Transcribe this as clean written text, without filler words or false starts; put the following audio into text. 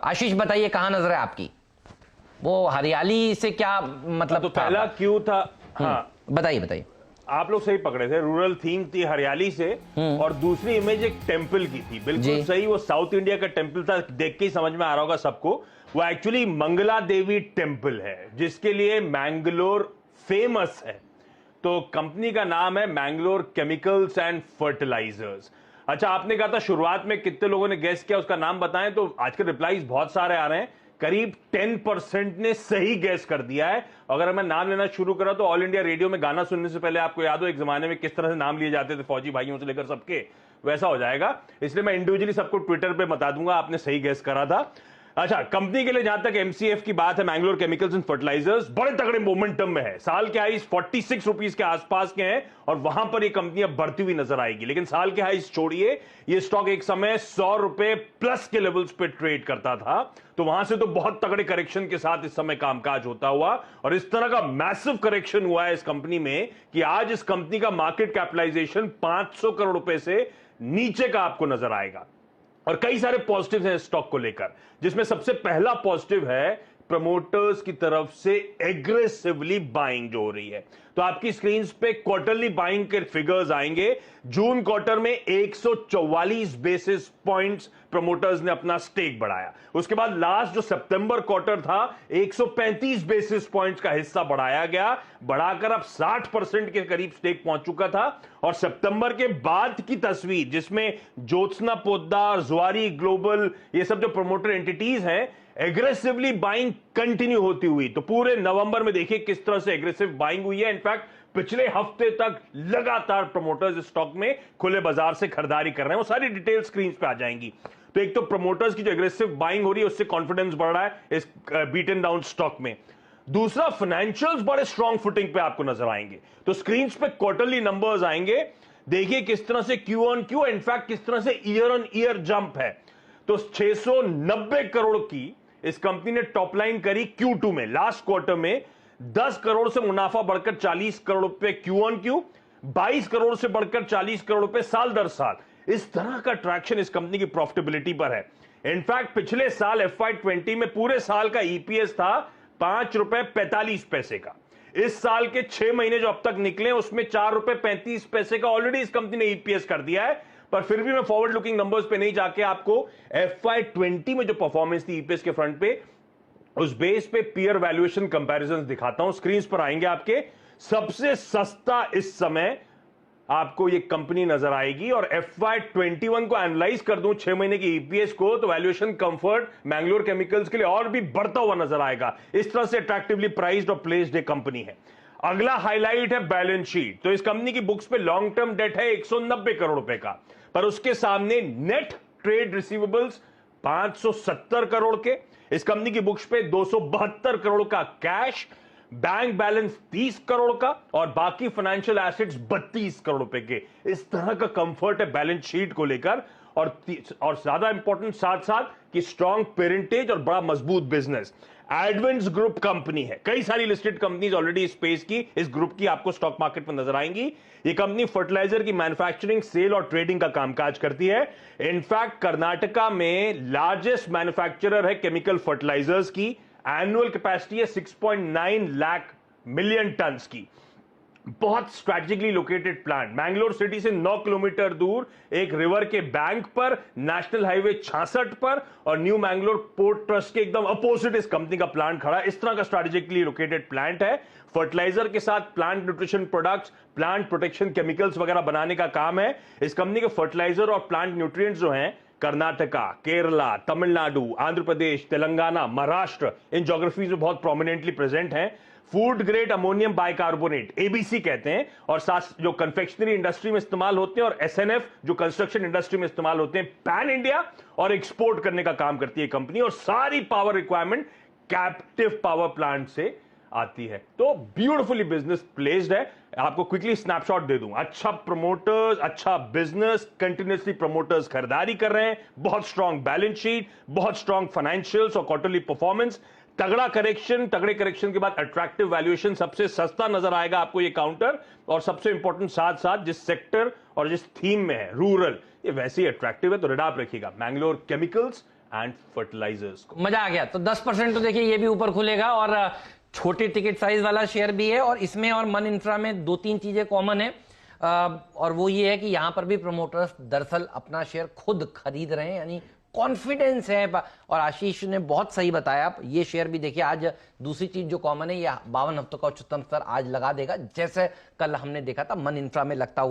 आशीष बताइए कहां नजर है आपकी? वो हरियाली से क्या मतलब? तो पहला क्यों था? हाँ बताइए बताइए। आप लोग सही पकड़े थे, रूरल थीम थी हरियाली से, और दूसरी इमेज एक टेंपल की थी, बिल्कुल सही। वो साउथ इंडिया का टेंपल था, देख के ही समझ में आ रहा होगा सबको। वो एक्चुअली मंगला देवी टेंपल है, जिसके लिए मैंगलोर फेमस है। तो कंपनी का नाम है मैंगलोर केमिकल्स एंड फर्टिलाइजर्स। अच्छा, आपने कहा था शुरुआत में कितने लोगों ने गेस किया, उसका नाम बताएं। तो आज के रिप्लाईज बहुत सारे आ रहे हैं, करीब 10% ने सही गैस कर दिया है। अगर मैं नाम लेना शुरू करा तो ऑल इंडिया रेडियो में गाना सुनने से पहले आपको याद हो एक जमाने में किस तरह से नाम लिए जाते थे फौजी भाइयों से लेकर सबके, वैसा हो जाएगा। इसलिए मैं इंडिविजुअली सबको ट्विटर पे बता दूंगा आपने सही गैस करा था। अच्छा, कंपनी के लिए जहां तक एमसीएफ की बात है, मैंगलोर केमिकल्स एंड फर्टिलाइजर्स बड़े तगड़े मोमेंटम में है। साल के हाइस 46 रुपीस के आसपास के हैं और वहां पर ये कंपनी अब बढ़ती हुई नजर आएगी। लेकिन साल के हाइस छोड़िए, ये स्टॉक एक समय 100 रुपए प्लस के लेवल्स पे ट्रेड करता था। तो वहां से तो बहुत तगड़े करेक्शन के साथ इस समय कामकाज होता हुआ, और इस तरह का मैसिव करेक्शन हुआ है इस कंपनी में कि आज इस कंपनी का मार्केट कैपिटलाइजेशन 500 करोड़ रुपए से नीचे का आपको नजर आएगा। और कई सारे पॉजिटिव हैं स्टॉक को लेकर, जिसमें सबसे पहला पॉजिटिव है प्रमोटर्स की तरफ से एग्रेसिवली बाइंग जो हो रही है। तो आपकी स्क्रीन पे क्वार्टरली बाइंग के फिगर्स आएंगे। जून क्वार्टर में 144 बेसिस पॉइंट्स प्रमोटर्स ने अपना स्टेक बढ़ाया। उसके बाद लास्ट जो सितंबर क्वार्टर था, 135 बेसिस पॉइंट्स का हिस्सा बढ़ाया गया, बढ़ाकर अब 60% के करीब स्टेक पहुंच चुका था। और सितंबर के बाद की तस्वीर, जिसमें ज्योत्सना पोद्दार, जुआरी ग्लोबल, ये सब जो प्रमोटर एंटिटीज हैं, एग्रेसिवली बाइंग कंटिन्यू होती हुई। तो पूरे नवंबर में देखिए किस तरह से एग्रेसिव बाइंग हुई है। इनफैक्ट पिछले हफ्ते तक लगातार प्रमोटर्स स्टॉक में खुले बाजार से खरीदारी कर रहे हैं। वो सारी डिटेल स्क्रीन पे आ जाएंगी। तो एक तो प्रमोटर्स की जो एग्रेसिव बाइंग हो रही है, उससे कॉन्फिडेंस बढ़ रहा है इस बीटन डाउन स्टॉक में। दूसरा, फाइनेंशियल्स बड़े स्ट्रॉन्ग फुटिंग पे आपको नजर आएंगे। तो स्क्रीन पे क्वार्टरली नंबर्स आएंगे, देखिए किस तरह से क्यू ऑन क्यू, इनफैक्ट किस तरह से ईयर ऑन ईयर जंप है। तो 690 करोड़ की इस कंपनी ने टॉप लाइन करी Q2 में। लास्ट क्वार्टर में 10 करोड़ से मुनाफा बढ़कर 40 करोड़ रुपए क्यू ऑन क्यू, 22 करोड़ से बढ़कर 40 करोड़ रुपए साल दर साल। इस तरह का ट्रैक्शन इस कंपनी की प्रॉफिटेबिलिटी पर है। इनफैक्ट पिछले साल FY20 में पूरे साल का ईपीएस था 5 रुपए 45 पैसे का। इस साल के 6 महीने जो अब तक निकले उसमें 4 रुपए 35 पैसे का ऑलरेडी इस कंपनी ने ईपीएस कर दिया है। पर फिर भी मैं फॉरवर्ड लुकिंग नंबर्स पे नहीं जाके आपको FY20 में जो परफॉर्मेंस थी ईपीएस के फ्रंट पे, उस बेस पे पीयर वैल्यूएशन कंपैरिजंस दिखाता हूं। स्क्रीन पर आएंगे आपके। सबसे सस्ता इस समय आपको ये कंपनी नजर आएगी। और FY21 को एनालाइज कर दूं 6 महीने की ईपीएस को, तो वैल्यूएशन कंफर्ट मैंगलोर केमिकल्स के लिए और भी बढ़ता हुआ नजर आएगा। इस तरह से अट्रैक्टिवली प्राइस्ड और प्लेस्ड एक कंपनी है। अगला हाईलाइट है बैलेंस शीट। तो इस कंपनी की बुक्स पे लॉन्ग टर्म डेट है 190 करोड़ रुपए का, पर उसके सामने नेट ट्रेड रिसीवेबल्स 570 करोड़ के। इस कंपनी की बुक्स पे 272 करोड़ का कैश, बैंक बैलेंस 30 करोड़ का, और बाकी फाइनेंशियल एसेट्स 32 करोड़ रुपए के। इस तरह का कंफर्ट है बैलेंस शीट को लेकर। और ज्यादा इंपॉर्टेंट साथ साथ कि स्ट्रॉन्ग पेरेंटेज और बड़ा मजबूत बिजनेस। एडवेंट्स ग्रुप कंपनी है, कई सारी लिस्टेड कंपनीज ऑलरेडी स्पेस की इस ग्रुप की आपको स्टॉक मार्केट में नजर आएंगी। ये कंपनी फर्टिलाइजर की मैन्युफैक्चरिंग, सेल और ट्रेडिंग का कामकाज करती है। इनफैक्ट कर्नाटका में लार्जेस्ट मैन्युफैक्चरर है केमिकल फर्टिलाइजर्स की। एनुअल कैपेसिटी है 6.9 लाख मिलियन टन्स की। बहुत strategically located plant, Mangalore city से 9 किलोमीटर दूर, एक रिवर के बैंक पर, नेशनल हाईवे 66 पर, और न्यू मैंगलोर पोर्ट ट्रस्ट के एकदम अपोजिट इस कंपनी का प्लांट खड़ा है। इस तरह का स्ट्रैटेजिकली लोकेटेड प्लांट है। फर्टिलाइजर के साथ plant nutrition products, plant protection chemicals वगैरह बनाने का काम है। इस कंपनी के फर्टिलाइजर और प्लांट न्यूट्रिएंट्स जो हैं, कर्नाटका, केरला, तमिलनाडु, आंध्र प्रदेश, तेलंगाना, महाराष्ट्र, इन ज्योग्राफीज में बहुत प्रोमिनेंटली प्रेजेंट हैं। Food grade ammonium bicarbonate, ABC कहते हैं, और साथ जो कन्फेक्शनरी इंडस्ट्री में इस्तेमाल होते हैं, और एसएनएफ जो कंस्ट्रक्शन इंडस्ट्री में इस्तेमाल होते हैं, पैन इंडिया और एक्सपोर्ट करने का काम करती है कंपनी। और सारी power requirement captive power plant से आती है। तो ब्यूटीफुली बिजनेस प्लेस्ड है। आपको क्विकली स्नैपशॉट दे दूं, अच्छा प्रमोटर्स, अच्छा बिजनेस, कंटिन्यूअसली प्रमोटर्स खरीदारी कर रहे हैं, बहुत स्ट्रॉन्ग बैलेंस शीट, बहुत स्ट्रॉन्ग फाइनेंशियल्स और क्वार्टरली परफॉर्मेंस, तगड़ा करेक्शन, तगड़े करेक्शन के बाद अट्रैक्टिव वैल्यूएशन, सबसे सस्ता नजर आएगा आपको ये काउंटर। और सबसे इंपॉर्टेंट साथ साथ जिस सेक्टर और जिस थीम में है, रूरल, ये वैसे ही अट्रैक्टिव है। तो रिडाप रखिएगा मैंगलोर केमिकल्स एंड फर्टिलाइजर्स को। मजा आ गया। तो 10% तो देखिए ये भी ऊपर खुलेगा और छोटे टिकट साइज वाला शेयर भी है। और इसमें और मन इंफ्रा में 2-3 चीजें कॉमन है और वो ये है कि यहां पर भी प्रमोटर्स दरअसल अपना शेयर खुद खरीद रहे हैं, यानी कॉन्फिडेंस है। और आशीष ने बहुत सही बताया, ये शेयर भी देखिए आज दूसरी चीज जो कॉमन है, ये 52 हफ्तों का उच्चतम स्तर आज लगा देगा, जैसे कल हमने देखा था मन इंफ्रा में लगता हुआ।